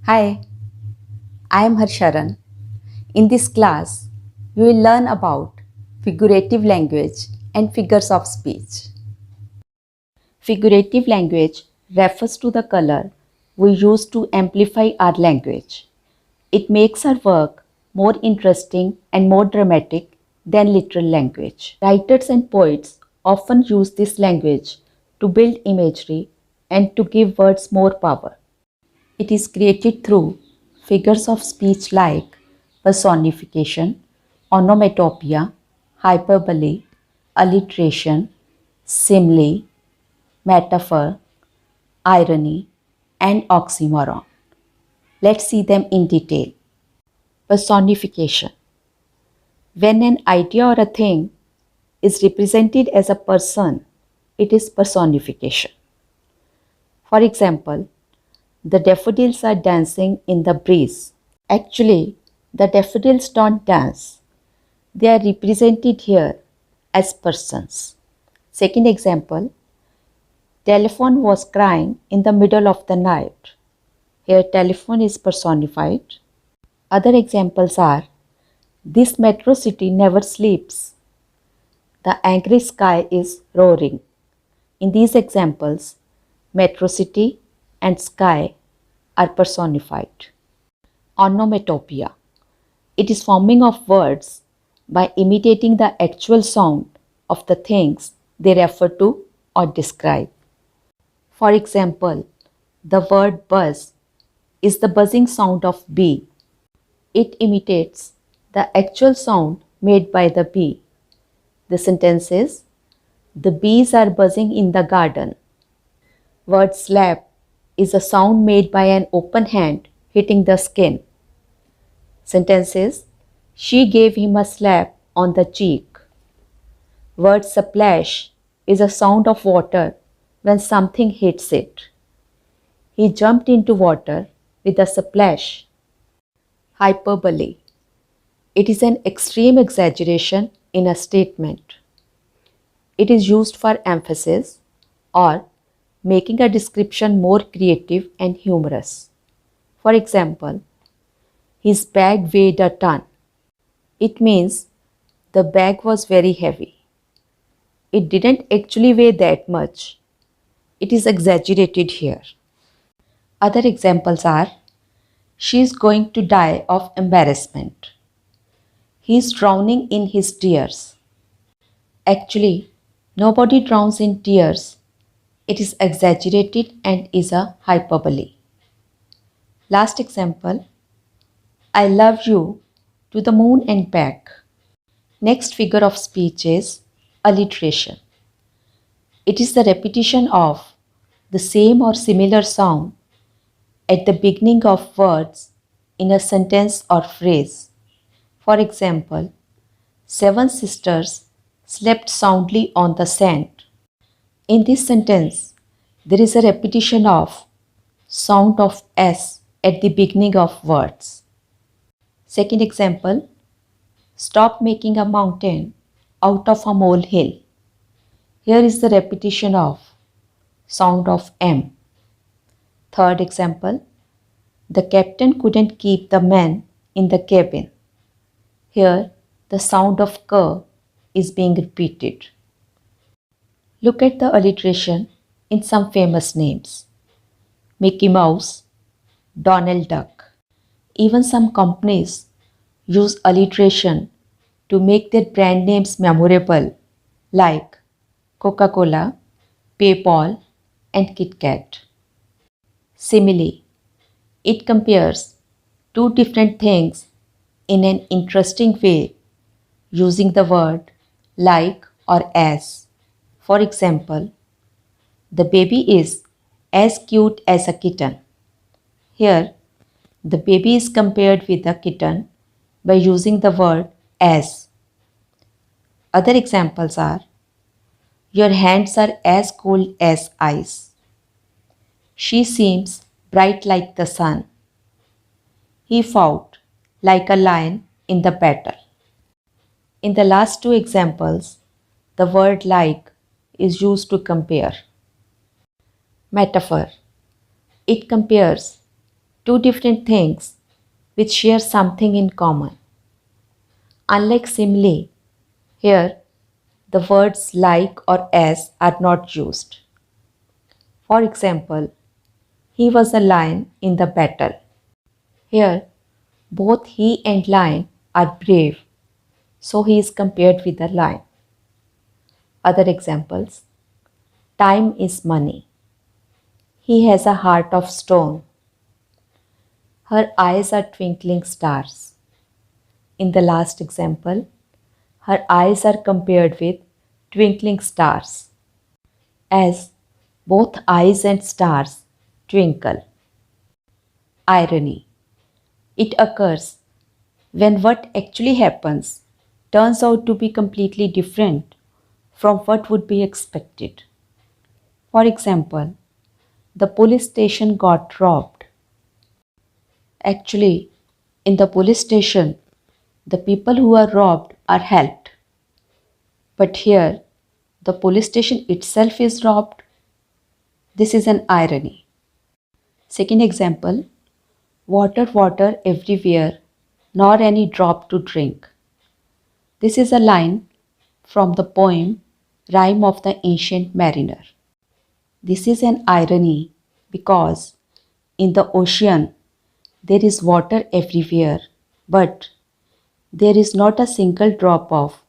Hi, I am Harsharan. In this class, you will learn about figurative language and figures of speech. Figurative language refers to the color we use to amplify our language. It makes our work more interesting and more dramatic than literal language. Writers and poets often use this language to build imagery and to give words more power. It is created through figures of speech like personification, onomatopoeia, hyperbole, alliteration, simile, metaphor, irony, and oxymoron. Let's see them in detail. Personification. When an idea or a thing is represented as a person, it is personification. For example, the daffodils are dancing in the breeze. Actually, the daffodils don't dance. They are represented here as persons. Second example, telephone was crying in the middle of the night. Here telephone is personified. Other examples are, this metro city never sleeps. The angry sky is roaring. In these examples, metro city and sky are personified. Onomatopoeia. It is forming of words by imitating the actual sound of the things they refer to or describe. For example, the word buzz is the buzzing sound of bee. It imitates the actual sound made by the bee. The sentence is, the bees are buzzing in the garden. Word slap is a sound made by an open hand hitting the skin. Sentence is, she gave him a slap on the cheek. Word splash is a sound of water when something hits it. He jumped into water with a splash. Hyperbole. It is an extreme exaggeration in a statement. It is used for emphasis or making a description more creative and humorous. For example, his bag weighed a ton. It means the bag was very heavy. It didn't actually weigh that much. It is exaggerated here. Other examples are, she is going to die of embarrassment. He is drowning in his tears. Actually, nobody drowns in tears. It is exaggerated and is a hyperbole. Last example, I love you to the moon and back. Next figure of speech is alliteration. It is the repetition of the same or similar sound at the beginning of words in a sentence or phrase. For example, seven sisters slept soundly on the sand. In this sentence, there is a repetition of sound of S at the beginning of words. Second example, stop making a mountain out of a molehill. Here is the repetition of sound of M. Third example, the captain couldn't keep the men in the cabin. Here, the sound of K is being repeated. Look at the alliteration in some famous names. Mickey Mouse, Donald Duck. Even some companies use alliteration to make their brand names memorable, like Coca-Cola, PayPal, and KitKat. Simile. It compares two different things in an interesting way using the word like or as. For example, the baby is as cute as a kitten. Here, the baby is compared with a kitten by using the word as. Other examples are, your hands are as cold as ice. She seems bright like the sun. He fought like a lion in the battle. In the last two examples, the word like is used to compare. Metaphor. It compares two different things which share something in common. Unlike simile, here the words like or as are not used. For example, he was a lion in the battle. Here, both he and lion are brave, so he is compared with a lion. Other examples: time is money. He has a heart of stone. Her eyes are twinkling stars. In the last example, her eyes are compared with twinkling stars, as both eyes and stars twinkle. Irony. It occurs when what actually happens turns out to be completely different from what would be expected. For example, the police station got robbed. Actually, in the police station, the people who are robbed are helped. But here, the police station itself is robbed. This is an irony. Second example: water, water everywhere, nor any drop to drink. This is a line from the poem Rime of the Ancient Mariner. This is an irony because in the ocean there is water everywhere, but there is not a single drop of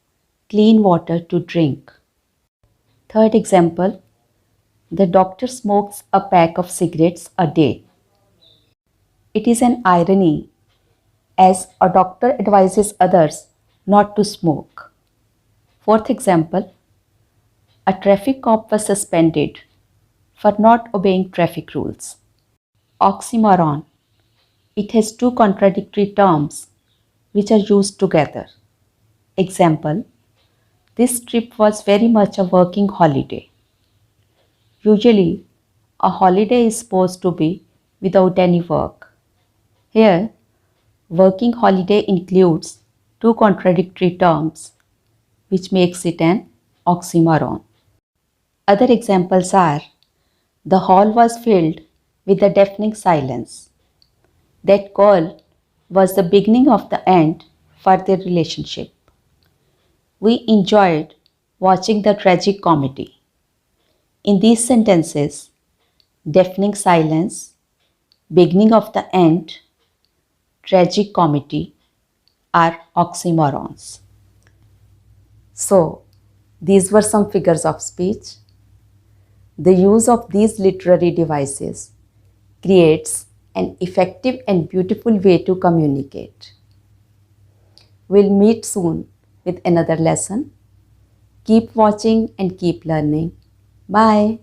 clean water to drink. Third example: the doctor smokes a pack of cigarettes a day. It is an irony as a doctor advises others not to smoke. Fourth example: a traffic cop was suspended for not obeying traffic rules. Oxymoron. It has two contradictory terms which are used together. Example: this trip was very much a working holiday. Usually, a holiday is supposed to be without any work. Here, working holiday includes two contradictory terms, which makes it an oxymoron. Other examples are: the hall was filled with a deafening silence. That call was the beginning of the end for their relationship. We enjoyed watching the tragic comedy. In these sentences, deafening silence, beginning of the end, tragic comedy are oxymorons. So, these were some figures of speech. The use of these literary devices creates an effective and beautiful way to communicate. We'll meet soon with another lesson. Keep watching and keep learning. Bye.